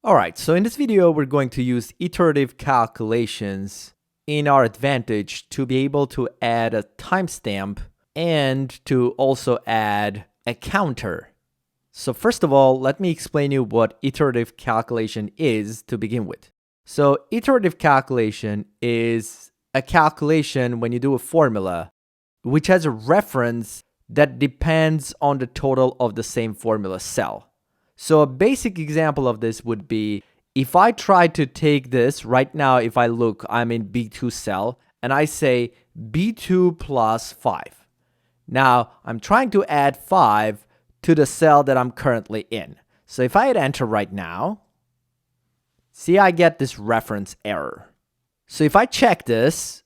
Alright, so in this video, we're going to use iterative calculations in our advantage to be able to add a timestamp and to also add a counter. So first of all, let me explain you what iterative calculation is to begin with. So iterative calculation is a calculation when you do a formula which has a reference that depends on the total of the same formula cell. So a basic example of this would be if I try to take this right now, if I look, I'm in B2 cell and I say B2 plus 5. Now I'm trying to add 5 to the cell that I'm currently in. So if I hit enter right now, see, I get this reference error. So if I check this,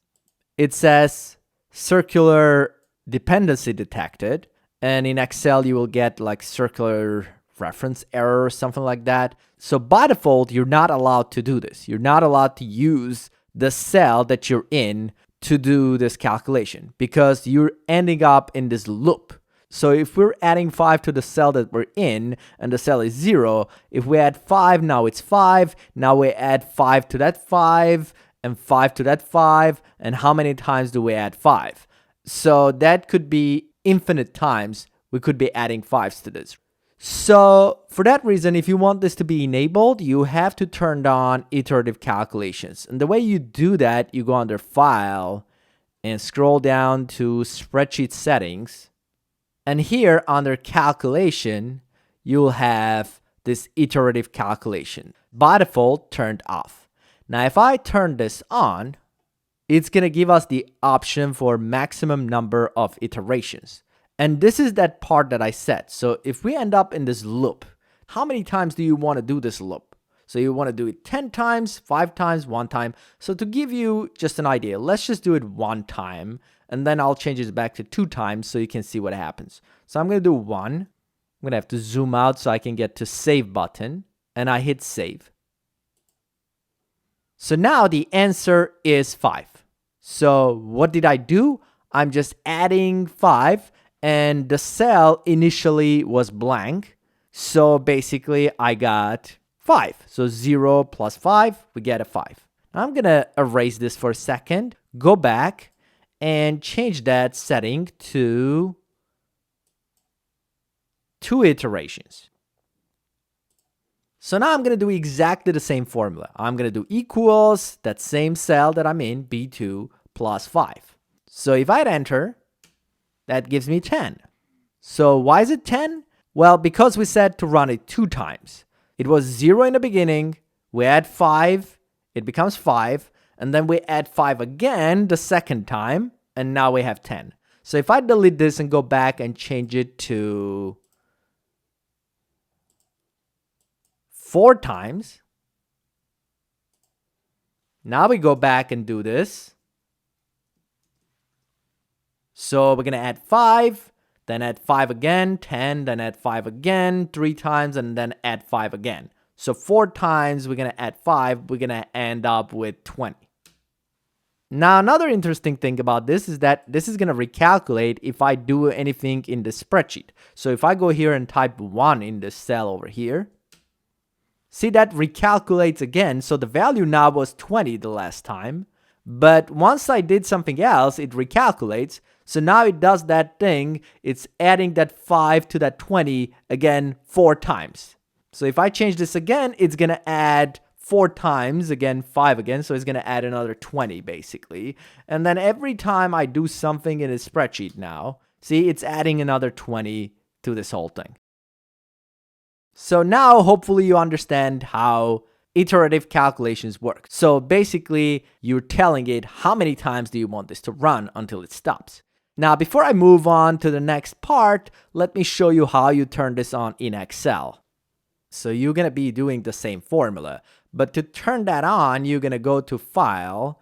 it says circular dependency detected. And in Excel, you will get like circular reference error or something like that. So by default, you're not allowed to do this. You're not allowed to use the cell that you're in to do this calculation because you're ending up in this loop. So if we're adding 5 to the cell that we're in and the cell is 0, if we add 5, now it's 5. Now we add 5 to that 5 and 5 to that 5. And how many times do we add 5? So that could be infinite times we could be adding 5s to this. So for that reason, if you want this to be enabled, you have to turn on iterative calculations. And the way you do that, you go under File and scroll down to Spreadsheet Settings. And here under Calculation, you'll have this iterative calculation. By default, turned off. Now, if I turn this on, it's going to give us the option for maximum number of iterations. And this is that part that I set. So if we end up in this loop, how many times do you want to do this loop? So you want to do it 10 times, 5 times, 1 time. So to give you just an idea, let's just do it 1 time. And then I'll change it back to 2 times so you can see what happens. So I'm going to do 1. I'm going to have to zoom out so I can get to Save button. And I hit Save. So now the answer is 5. So what did I do? I'm just adding 5. And the cell initially was blank. So basically, I got 5. So 0 plus 5, we get a 5. Now I'm going to erase this for a second. Go back and change that setting to 2 iterations. So now I'm going to do exactly the same formula. I'm going to do equals that same cell that I'm in, B2 plus 5. So if I hit enter, that gives me 10. So why is it 10? Well, because we said to run it 2 times. It was 0 in the beginning, we add 5, it becomes 5, and then we add 5 again the second time, and now we have 10. So if I delete this and go back and change it to 4 times, now we go back and do this. So we're going to add 5, then add 5 again, 10, then add 5 again, 3 times, and then add 5 again. So 4 times we're going to add 5, we're going to end up with 20. Now, another interesting thing about this is that this is going to recalculate if I do anything in the spreadsheet. So if I go here and type 1 in this cell over here, see that recalculates again. So the value now was 20 the last time. But once I did something else, it recalculates. So now it does that thing. It's adding that 5 to that 20 again 4 times. So if I change this again, it's going to add 4 times, again 5 again. So it's going to add another 20 basically. And then every time I do something in a spreadsheet now, see, it's adding another 20 to this whole thing. So now hopefully you understand how iterative calculations work. So basically, you're telling it how many times do you want this to run until it stops. Now, before I move on to the next part, let me show you how you turn this on in Excel. So you're going to be doing the same formula. But to turn that on, you're going to go to File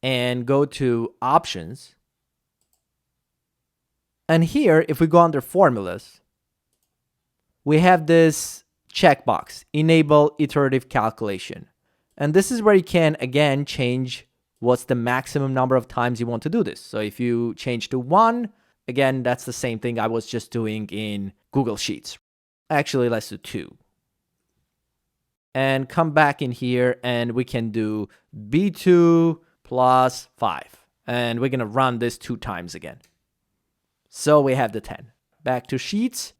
and go to Options. And here, if we go under Formulas, we have this checkbox, Enable Iterative Calculation. And this is where you can, again, change what's the maximum number of times you want to do this. So if you change to 1, again, that's the same thing I was just doing in Google Sheets. Actually, let's do 2. and come back in here, and we can do B2 plus 5. And we're going to run this 2 times again. So we have the 10. Back to Sheets.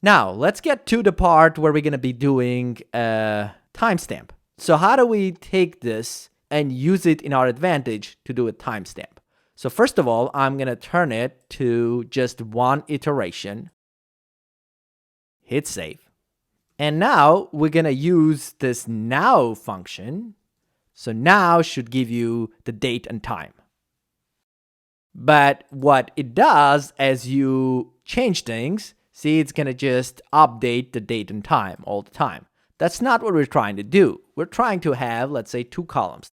Now, let's get to the part where we're going to be doing a timestamp. So how do we take this and use it in our advantage to do a timestamp? So first of all, I'm going to turn it to just 1 iteration. Hit save. And now we're going to use this now function. So now should give you the date and time. But what it does as you change things, see, it's going to just update the date and time all the time. That's not what we're trying to do. We're trying to have, let's say, 2 columns.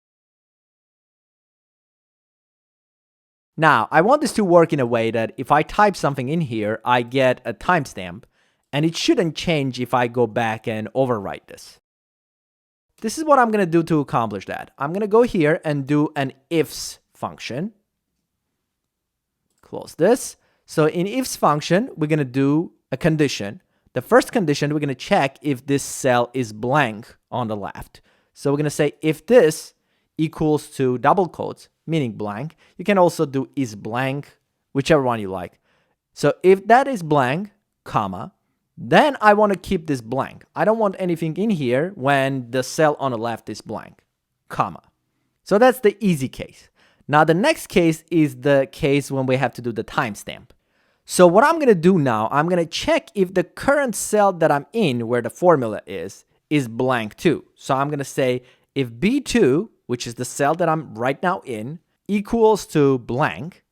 Now, I want this to work in a way that if I type something in here, I get a timestamp, and it shouldn't change if I go back and overwrite this. This is what I'm going to do to accomplish that. I'm going to go here and do an ifs function. Close this. So in ifs function, we're going to do a condition. The first condition, we're going to check if this cell is blank on the left. So we're going to say if this equals to double quotes, meaning blank. You can also do is blank, whichever one you like. So if that is blank, comma, then I want to keep this blank. I don't want anything in here when the cell on the left is blank, comma. So that's the easy case. Now the next case is the case when we have to do the timestamp. So what I'm going to do now, I'm going to check if the current cell that I'm in, where the formula is blank too. So I'm going to say if B2, which is the cell that I'm right now in, equals to blank,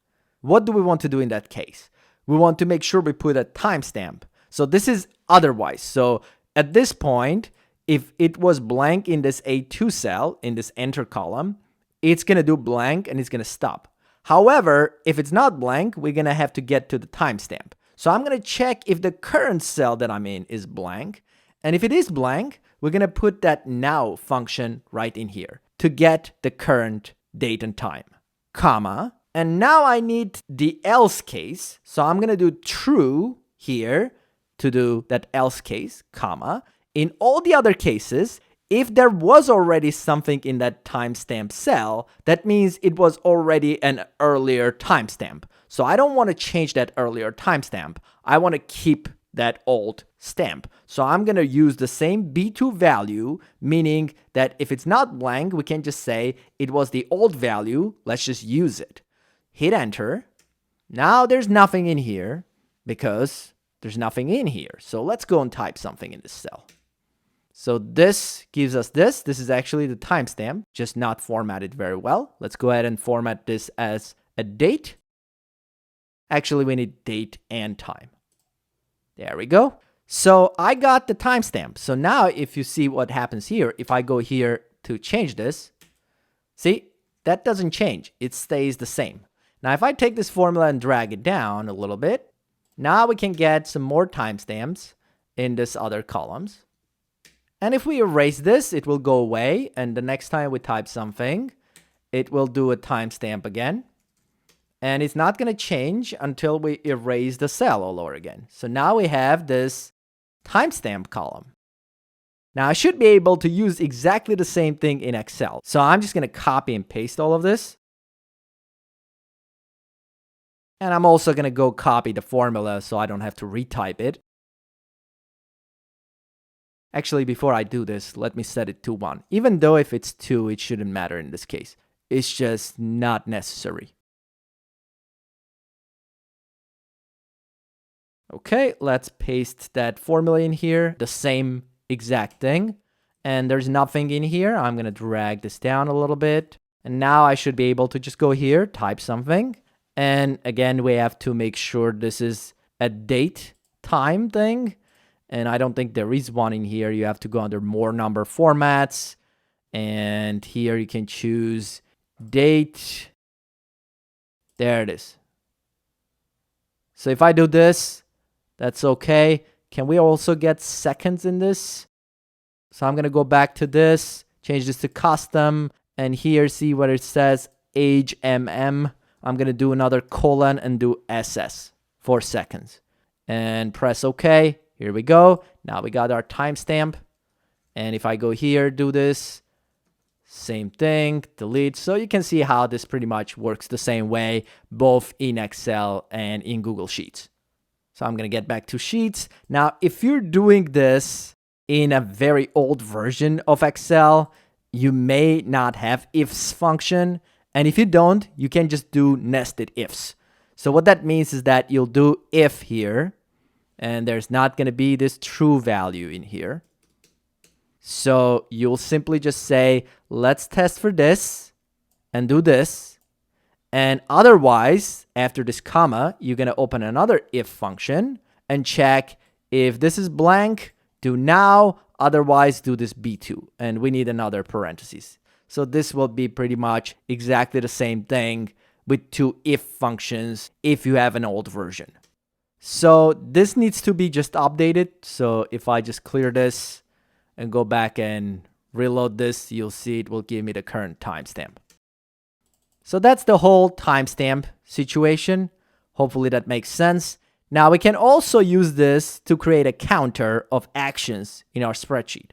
what do we want to do in that case? We want to make sure we put a timestamp. So this is otherwise. So at this point, if it was blank in this A2 cell, in this enter column, it's going to do blank and it's going to stop. However, if it's not blank, we're going to have to get to the timestamp. So I'm going to check if the current cell that I'm in is blank. And if it is blank, we're going to put that now function right in here to get the current date and time, comma. And now I need the else case. So I'm going to do true here to do that else case, comma. In all the other cases, if there was already something in that timestamp cell, that means it was already an earlier timestamp. So I don't want to change that earlier timestamp. I want to keep that old stamp. So I'm going to use the same B2 value, meaning that if it's not blank, we can just say it was the old value. Let's just use it. Hit enter. Now there's nothing in here because there's nothing in here. So let's go and type something in this cell. So this gives us this. This is actually the timestamp, just not formatted very well. Let's go ahead and format this as a date. Actually, we need date and time. There we go. So I got the timestamp. So now if you see what happens here, if I go here to change this, see, that doesn't change. It stays the same. Now, if I take this formula and drag it down a little bit, now we can get some more timestamps in this other columns. And if we erase this, it will go away. And the next time we type something, it will do a timestamp again. And it's not going to change until we erase the cell all over again. So now we have this timestamp column. Now I should be able to use exactly the same thing in Excel. So I'm just going to copy and paste all of this. And I'm also going to go copy the formula so I don't have to retype it. Actually, before I do this, let me set it to 1. Even though if it's 2, it shouldn't matter in this case. It's just not necessary. Okay, let's paste that formula in here. The same exact thing. And there's nothing in here. I'm going to drag this down a little bit. And now I should be able to just go here, type something. And again, we have to make sure this is a date time thing. And I don't think there is one in here. You have to go under more number formats. And here you can choose date. There it is. So if I do this, that's okay. Can we also get seconds in this? So I'm going to go back to this, change this to custom. And here, see what it says, age mm. I'm going to do another colon and do SS for seconds. And press OK. Here we go. Now we got our timestamp. And if I go here, do this, same thing, delete. So you can see how this pretty much works the same way, both in Excel and in Google Sheets. So I'm going to get back to Sheets. Now, if you're doing this in a very old version of Excel, you may not have ifs function. And if you don't, you can just do nested ifs. So what that means is that you'll do if here, and there's not going to be this true value in here. So you'll simply just say, let's test for this and do this. And otherwise, after this comma, you're going to open another if function and check if this is blank, do now, otherwise do this B2. And we need another parentheses. So this will be pretty much exactly the same thing with two if functions if you have an old version. So this needs to be just updated. So if I just clear this and go back and reload this, you'll see it will give me the current timestamp. So that's the whole timestamp situation. Hopefully that makes sense. Now we can also use this to create a counter of actions in our spreadsheet.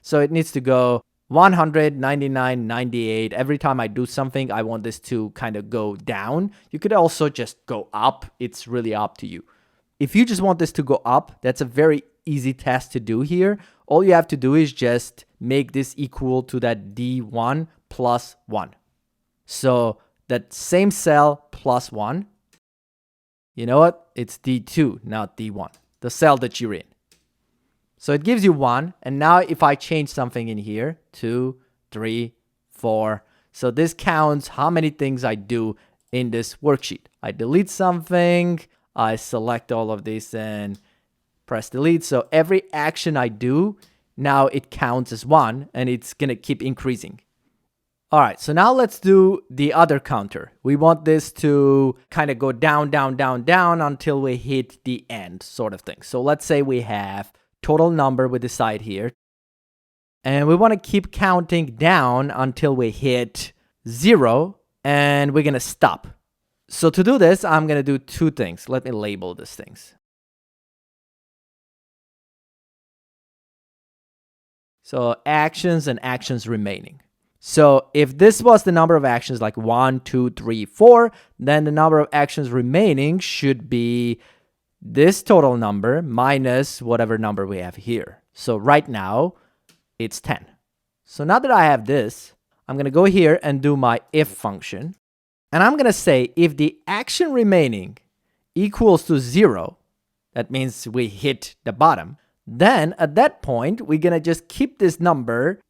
So it needs to go 100, 99, 98. Every time I do something, I want this to kind of go down. You could also just go up. It's really up to you. If you just want this to go up, that's a very easy task to do here. All you have to do is just make this equal to that D1 plus 1. So that same cell plus 1. You know what? It's D2, not D1. The cell that you're in. So it gives you 1. And now if I change something in here, 2, 3, 4. So this counts how many things I do in this worksheet. I delete something. I select all of this and press delete. So every action I do, now it counts as 1 and it's going to keep increasing. All right, so now let's do the other counter. We want this to kind of go down, down, down, down until we hit the end sort of thing. So let's say we have total number with the side here. And we want to keep counting down until we hit 0 and we're going to stop. So to do this, I'm going to do two things. Let me label these things. So actions and actions remaining. So if this was the number of actions like 1, 2, 3, 4, then the number of actions remaining should be this total number minus whatever number we have here. So right now, it's 10. So now that I have this, I'm going to go here and do my if function. And I'm going to say if the action remaining equals to 0, that means we hit the bottom, then at that point, we're going to just keep this number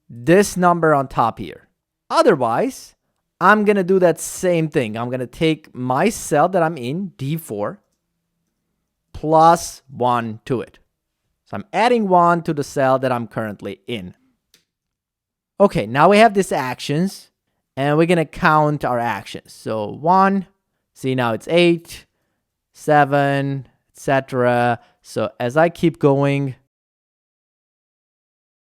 on top here. Otherwise, I'm going to do that same thing. I'm going to take my cell that I'm in, D4, plus 1 to it. So I'm adding 1 to the cell that I'm currently in. Okay, now we have these actions, and we're going to count our actions. So 1, see now it's 8, 7, etc. So as I keep going,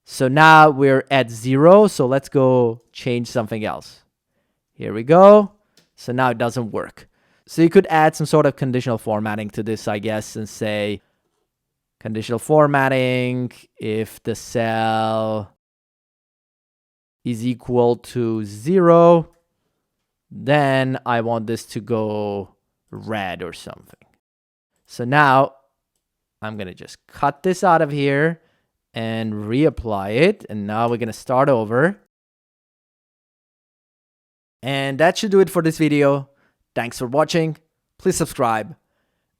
so now we're at 0. So let's go change something else. Here we go. So now it doesn't work. So you could add some sort of conditional formatting to this, I guess, and say conditional formatting if the cell is equal to 0, then I want this to go red or something. So now I'm going to just cut this out of here and reapply it. And now we're going to start over. And that should do it for this video. Thanks for watching. Please subscribe,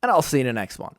and I'll see you in the next one.